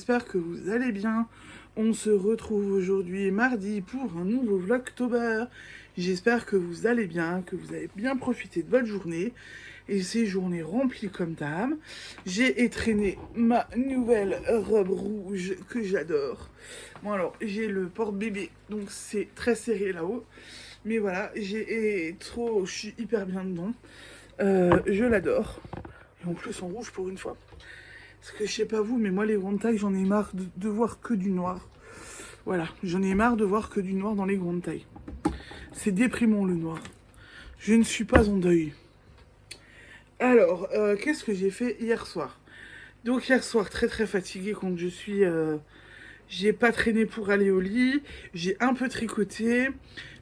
j'espère que vous allez bien. On se retrouve aujourd'hui mardi pour un nouveau Vlogtober. J'espère que vous allez bien, que vous avez bien profité de votre journée. Et ces journées remplies comme d'hab. J'ai étrenné ma nouvelle robe rouge que j'adore. Bon alors, j'ai le porte-bébé, donc c'est très serré là-haut. Mais voilà, je suis hyper bien dedans. Je l'adore. Et en plus en rouge pour une fois. Parce que je sais pas vous, mais moi les grandes tailles, j'en ai marre de voir que du noir. Voilà, j'en ai marre de voir que du noir dans les grandes tailles. C'est déprimant le noir. Je ne suis pas en deuil. Alors, qu'est-ce que j'ai fait hier soir? Donc hier soir, très très fatiguée quand je suis... j'ai pas traîné pour aller au lit, j'ai un peu tricoté,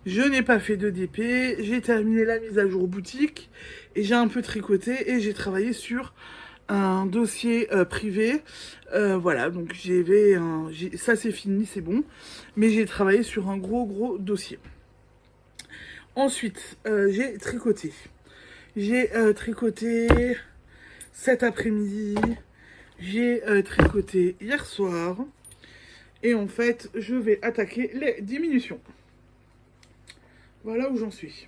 je n'ai pas fait de DP, j'ai terminé la mise à jour boutique, et j'ai un peu tricoté, et j'ai travaillé sur un dossier privé. Voilà, donc ça c'est fini, c'est bon. Mais j'ai travaillé sur un gros dossier. Ensuite, j'ai tricoté. J'ai tricoté cet après-midi. J'ai tricoté hier soir. Et en fait, je vais attaquer les diminutions. Voilà où j'en suis.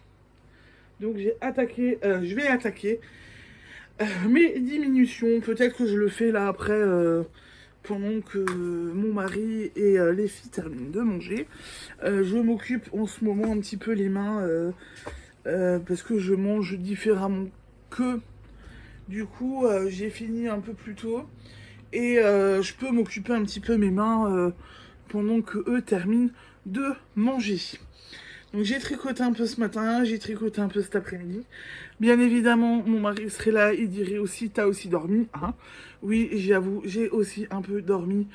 Donc je vais attaquer mes diminutions. Peut-être que je le fais là après, pendant que mon mari et les filles terminent de manger. Je m'occupe en ce moment un petit peu les mains, parce que je mange différemment qu'eux. Du coup, j'ai fini un peu plus tôt. Et je peux m'occuper un petit peu mes mains pendant que eux terminent de manger. Donc j'ai tricoté un peu ce matin, j'ai tricoté un peu cet après-midi. Bien évidemment, mon mari serait là, il dirait aussi, t'as aussi dormi, hein? Oui, j'avoue, j'ai aussi un peu dormi.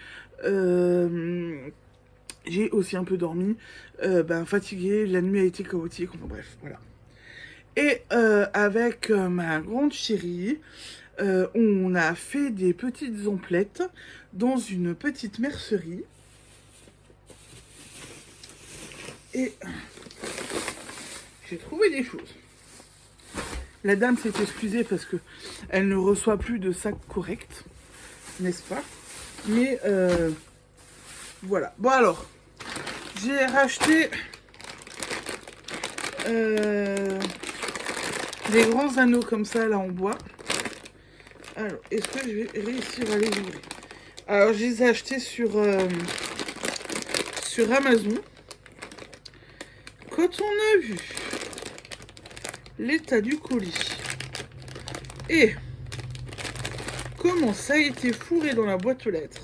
Fatiguée, la nuit a été chaotique, enfin bref, voilà. Et avec ma grande chérie, on a fait des petites emplettes dans une petite mercerie. Et j'ai trouvé des choses. La dame s'est excusée parce que elle ne reçoit plus de sac correct, n'est-ce pas? Mais voilà. Bon alors, j'ai racheté des grands anneaux comme ça là en bois. Alors, est-ce que je vais réussir à les ouvrir? Alors, je les ai achetés sur Amazon. Quand on a vu l'état du colis et comment ça a été fourré dans la boîte aux lettres,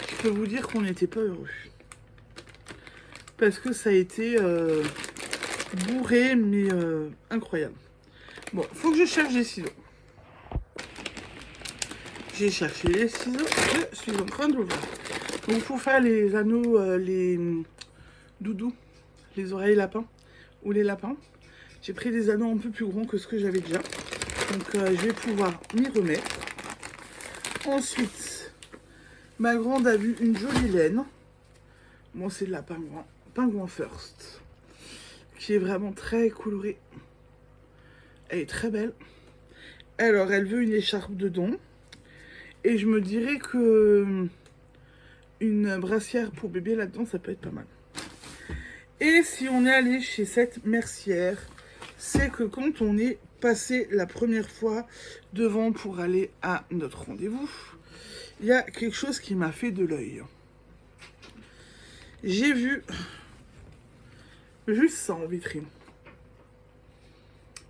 je peux vous dire qu'on n'était pas heureux. Parce que ça a été bourré, mais incroyable. Bon, faut que je cherche des ciseaux. J'ai cherché les ciseaux, je suis en train de l'ouvrir. Donc pour faire les anneaux, les doudous, les oreilles lapins, ou les lapins, j'ai pris des anneaux un peu plus grands que ce que j'avais déjà. Donc je vais pouvoir m'y remettre. Ensuite, ma grande a vu une jolie laine. Bon, c'est de la Penguin First, qui est vraiment très colorée. Elle est très belle. Alors, elle veut une écharpe dedans. Et je me dirais que une brassière pour bébé là-dedans, ça peut être pas mal. Et si on est allé chez cette mercière, c'est que quand on est passé la première fois devant pour aller à notre rendez-vous, il y a quelque chose qui m'a fait de l'œil. J'ai vu juste ça en vitrine.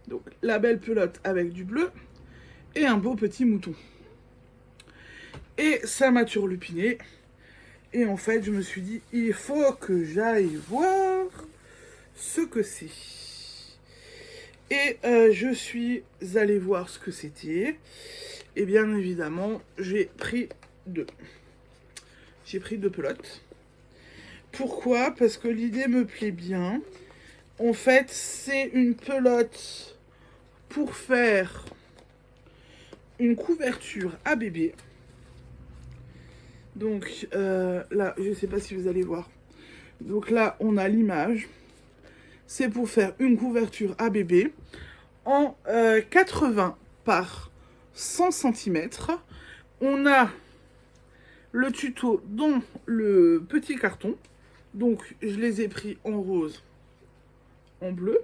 Donc la belle pelote avec du bleu et un beau petit mouton. Et ça m'a turlupiné. Et en fait, je me suis dit, il faut que j'aille voir ce que c'est. Et je suis allée voir ce que c'était. Et bien évidemment, j'ai pris deux. J'ai pris deux pelotes. Pourquoi? Parce que l'idée me plaît bien. En fait, c'est une pelote pour faire une couverture à bébé. Donc là, je ne sais pas si vous allez voir. Donc là, on a l'image. C'est pour faire une couverture à bébé en 80 par 100 cm. On a le tuto dans le petit carton. Donc, je les ai pris en rose, en bleu.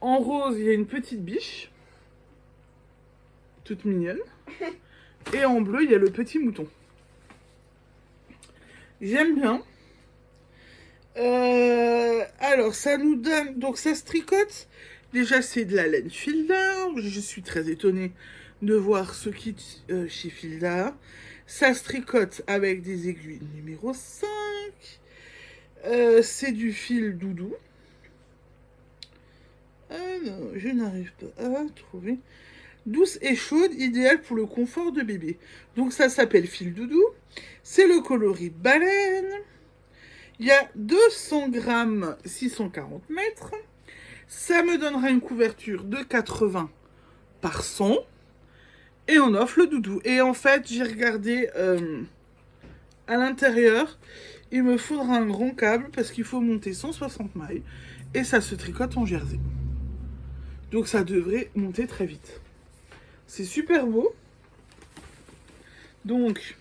En rose, il y a une petite biche, toute mignonne. Et en bleu, il y a le petit mouton. J'aime bien. Alors, ça nous donne... Donc, ça se tricote. Déjà, c'est de la laine Fildar. Je suis très étonnée de voir ce kit chez Fildar. Ça se tricote avec des aiguilles numéro 5. C'est du fil doudou. Non, je n'arrive pas à trouver. Douce et chaude, idéale pour le confort de bébé. Donc ça s'appelle fil doudou. C'est le coloris baleine. Il y a 200 grammes, 640 mètres. Ça me donnera une couverture de 80 par 100. Et on offre le doudou. Et en fait, j'ai regardé à l'intérieur. Il me faudra un grand câble parce qu'il faut monter 160 mailles. Et ça se tricote en jersey. Donc ça devrait monter très vite. C'est super beau. Donc,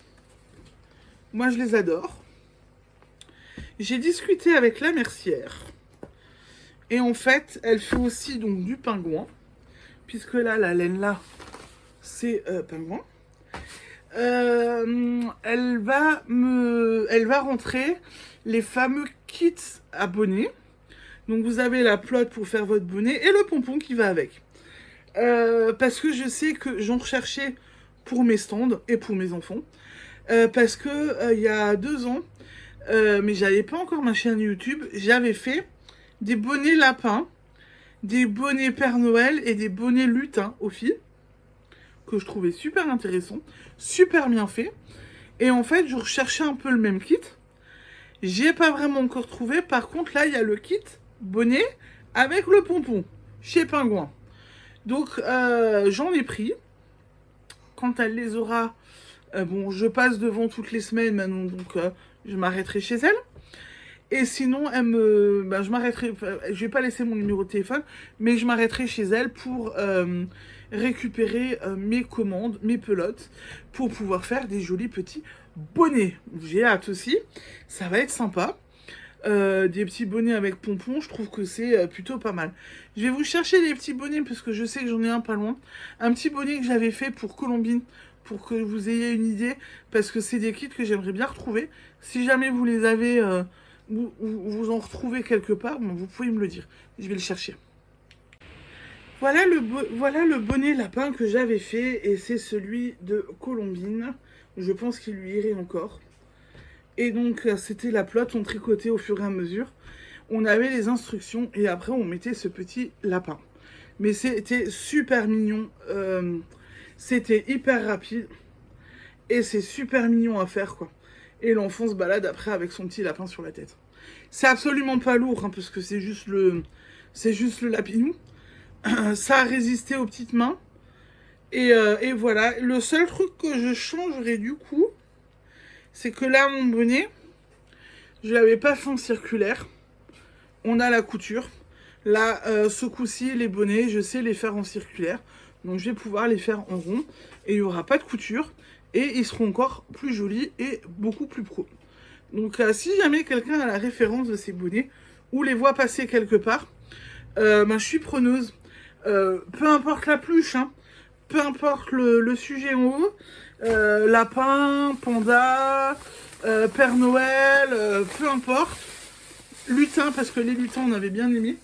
moi je les adore. J'ai discuté avec la mercière. Et en fait, elle fait aussi donc du pingouin. Puisque là, la laine là, c'est pingouin. Elle va rentrer les fameux kits à bonnet. Donc vous avez la plotte pour faire votre bonnet et le pompon qui va avec. Parce que je sais que j'en recherchais pour mes stands et pour mes enfants. Parce que il y a 2 ans, mais j'avais pas encore ma chaîne YouTube, j'avais fait des bonnets lapins, des bonnets Père Noël et des bonnets lutins au fil, que je trouvais super intéressant, super bien fait. Et en fait, je recherchais un peu le même kit. J'y ai pas vraiment encore trouvé. Par contre, là, il y a le kit bonnet avec le pompon chez Pingouin. Donc, j'en ai pris. Quand elle les aura... bon, je passe devant toutes les semaines maintenant, donc je m'arrêterai chez elle. Et sinon, je m'arrêterai... je vais pas laisser mon numéro de téléphone, mais je m'arrêterai chez elle pour récupérer mes commandes, mes pelotes, pour pouvoir faire des jolis petits bonnets. J'ai hâte aussi. Ça va être sympa. Des petits bonnets avec pompons, je trouve que c'est plutôt pas mal. Je vais vous chercher des petits bonnets parce que je sais que j'en ai un pas loin. Un petit bonnet que j'avais fait pour Colombine, pour que vous ayez une idée, parce que c'est des kits que j'aimerais bien retrouver. Si jamais vous les avez, vous en retrouvez quelque part, bon, vous pouvez me le dire. Je vais le chercher. Voilà le bonnet lapin que j'avais fait, et c'est celui de Colombine. Je pense qu'il lui irait encore. Et donc, c'était la plotte, on tricotait au fur et à mesure. On avait les instructions et après, on mettait ce petit lapin. Mais c'était super mignon. C'était hyper rapide. Et c'est super mignon à faire, quoi. Et l'enfant se balade après avec son petit lapin sur la tête. C'est absolument pas lourd, hein, parce que c'est juste le lapinou. Ça a résisté aux petites mains. Et voilà. Le seul truc que je changerais du coup, c'est que là, mon bonnet, je l'avais pas fait en circulaire. On a la couture. Là, ce coup-ci, les bonnets, je sais les faire en circulaire. Donc, je vais pouvoir les faire en rond. Et il n'y aura pas de couture. Et ils seront encore plus jolis et beaucoup plus pro. Donc, si jamais quelqu'un a la référence de ces bonnets ou les voit passer quelque part, je suis preneuse. Peu importe la pluche, hein, peu importe le sujet en haut. Lapin, panda, Père Noël, peu importe. Lutin, parce que les lutins, on avait bien aimé.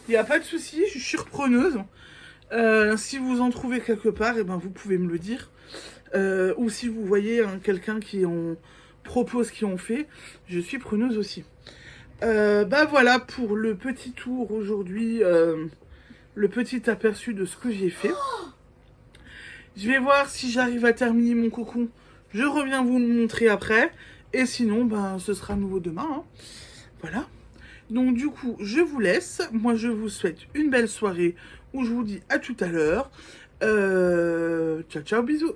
Il n'y a pas de souci, je suis repreneuse. Si vous en trouvez quelque part, vous pouvez me le dire. Ou si vous voyez quelqu'un qui en propose, qui en fait, je suis preneuse aussi. Voilà pour le petit tour aujourd'hui, le petit aperçu de ce que j'ai fait. Je vais voir si j'arrive à terminer mon cocon. Je reviens vous le montrer après. Et sinon, ce sera à nouveau demain. Hein. Voilà. Donc du coup, je vous laisse. Moi, je vous souhaite une belle soirée où je vous dis à tout à l'heure. Ciao, ciao, bisous.